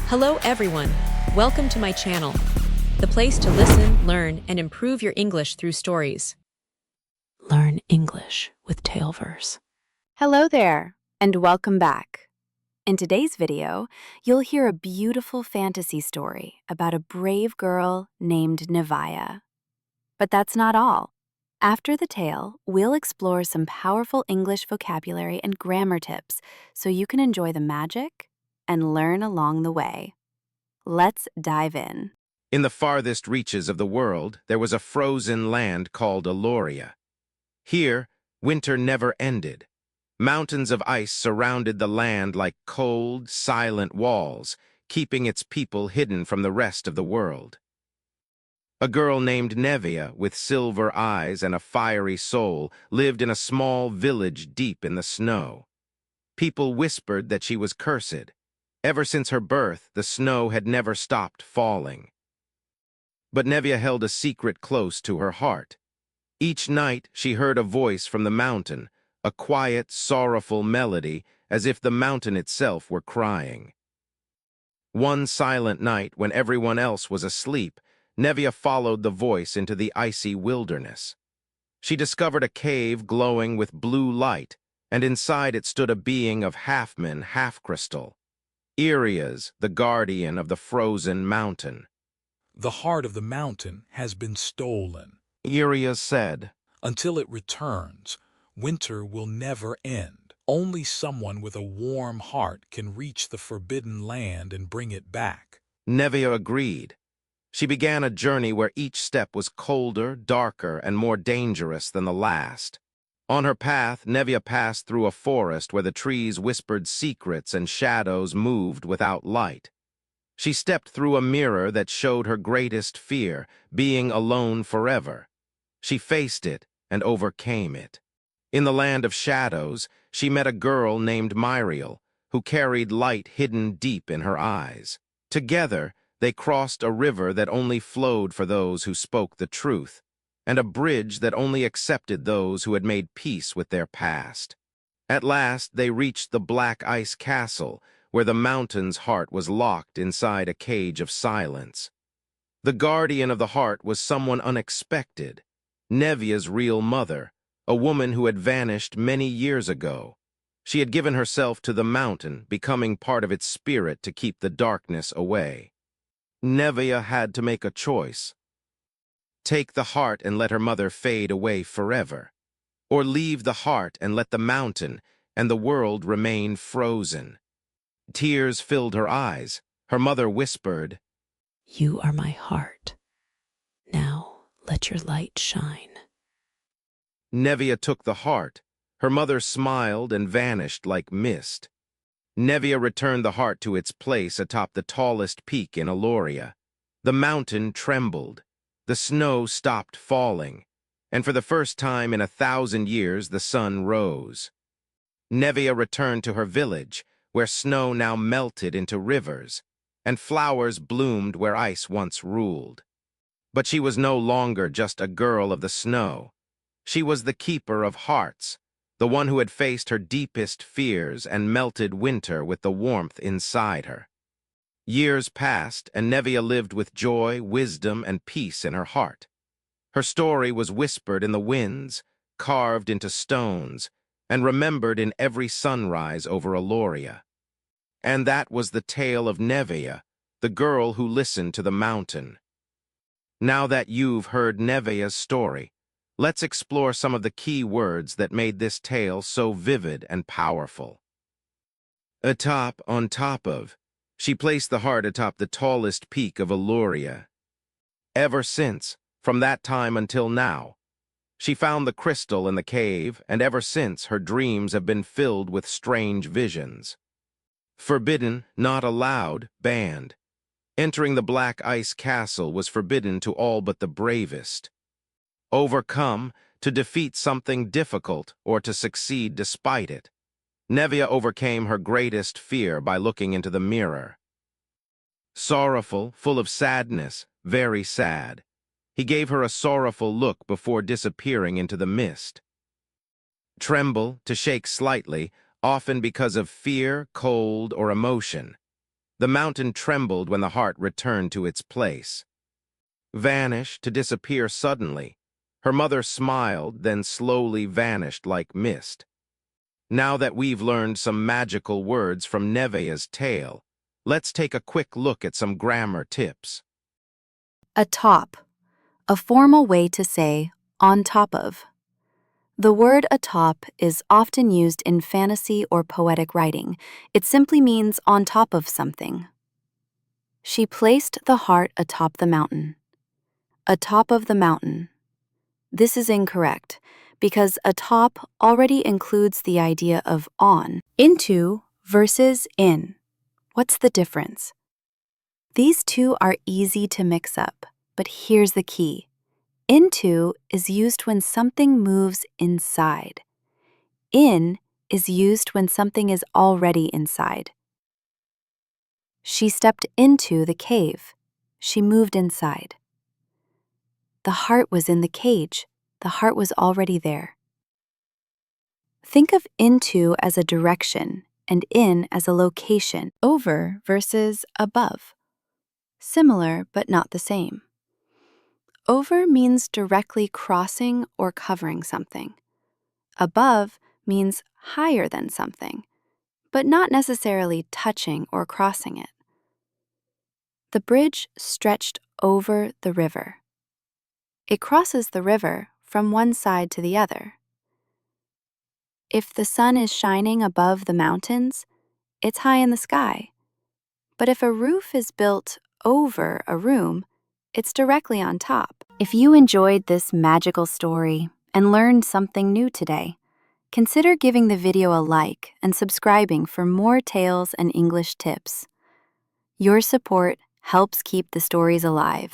Hello everyone, welcome to my channel, the place to listen, learn, and improve your English through stories. Learn English with Tailverse. Hello there, and welcome back. In today's video, you'll hear a beautiful fantasy story about a brave girl named Nevaya. But that's not all. After the tale, we'll explore some powerful English vocabulary and grammar tips so you can enjoy the magic and learn along the way. Let's dive in. In the farthest reaches of the world, there was a frozen land called Aloria. Here, winter never ended. Mountains of ice surrounded the land like cold, silent walls, keeping its people hidden from the rest of the world. A girl named Nevaya, with silver eyes and a fiery soul, lived in a small village deep in the snow. People whispered that she was cursed. Ever since her birth, the snow had never stopped falling. But Nevaya held a secret close to her heart. Each night she heard a voice from the mountain, a quiet, sorrowful melody, as if the mountain itself were crying. One silent night, when everyone else was asleep, Nevaya followed the voice into the icy wilderness. She discovered a cave glowing with blue light, and inside it stood a being of half-man, half-crystal. Irias, the guardian of the frozen mountain. The heart of the mountain has been stolen. Irias said, Until it returns, winter will never end. Only someone with a warm heart can reach the forbidden land and bring it back. Nevaya agreed. She began a journey where each step was colder, darker, and more dangerous than the last. On her path, Nevaya passed through a forest where the trees whispered secrets and shadows moved without light. She stepped through a mirror that showed her greatest fear, being alone forever. She faced it and overcame it. In the land of shadows, she met a girl named Myriel, who carried light hidden deep in her eyes. Together, they crossed a river that only flowed for those who spoke the truth, and a bridge that only accepted those who had made peace with their past. At last, they reached the black ice castle, where the mountain's heart was locked inside a cage of silence. The guardian of the heart was someone unexpected, Nevaya's real mother, a woman who had vanished many years ago. She had given herself to the mountain, becoming part of its spirit to keep the darkness away. Nevaya had to make a choice. Take the heart and let her mother fade away forever, or leave the heart and let the mountain and the world remain frozen. Tears filled her eyes. Her mother whispered, You are my heart. Now let your light shine. Nevaya took the heart. Her mother smiled and vanished like mist. Nevaya returned the heart to its place atop the tallest peak in Aloria. The mountain trembled. The snow stopped falling, and for the first time in 1,000 years the sun rose. Nevaya returned to her village, where snow now melted into rivers, and flowers bloomed where ice once ruled. But she was no longer just a girl of the snow. She was the keeper of hearts, the one who had faced her deepest fears and melted winter with the warmth inside her. Years passed, and Nevaya lived with joy, wisdom, and peace in her heart. Her story was whispered in the winds, carved into stones, and remembered in every sunrise over Aloria. And that was the tale of Nevaya, the girl who listened to the mountain. Now that you've heard Nevaya's story, let's explore some of the key words that made this tale so vivid and powerful. Atop, on top of. She placed the heart atop the tallest peak of Aloria. Ever since, from that time until now, she found the crystal in the cave, and ever since her dreams have been filled with strange visions. Forbidden, not allowed, banned. Entering the black ice castle was forbidden to all but the bravest. Overcome, to defeat something difficult or to succeed despite it. Nevaya overcame her greatest fear by looking into the mirror. Sorrowful, full of sadness, very sad. He gave her a sorrowful look before disappearing into the mist. Tremble, to shake slightly, often because of fear, cold, or emotion. The mountain trembled when the heart returned to its place. Vanished to disappear suddenly. Her mother smiled, then slowly vanished like mist. Now that we've learned some magical words from Nevaya's tale, let's take a quick look at some grammar tips. Atop, a formal way to say on top of. The word atop is often used in fantasy or poetic writing. It simply means on top of something. She placed the heart atop the mountain. Atop of the mountain. This is incorrect because atop already includes the idea of on. Into versus in. What's the difference? These two are easy to mix up, but here's the key. Into is used when something moves inside. In is used when something is already inside. She stepped into the cave. She moved inside. The heart was in the cage. The heart was already there. Think of into as a direction and in as a location. Over versus above. Similar but not the same. Over means directly crossing or covering something. Above means higher than something, but not necessarily touching or crossing it. The bridge stretched over the river. It crosses the river from one side to the other. If the sun is shining above the mountains, it's high in the sky. But if a roof is built over a room, it's directly on top. If you enjoyed this magical story and learned something new today, consider giving the video a like and subscribing for more tales and English tips. Your support helps keep the stories alive.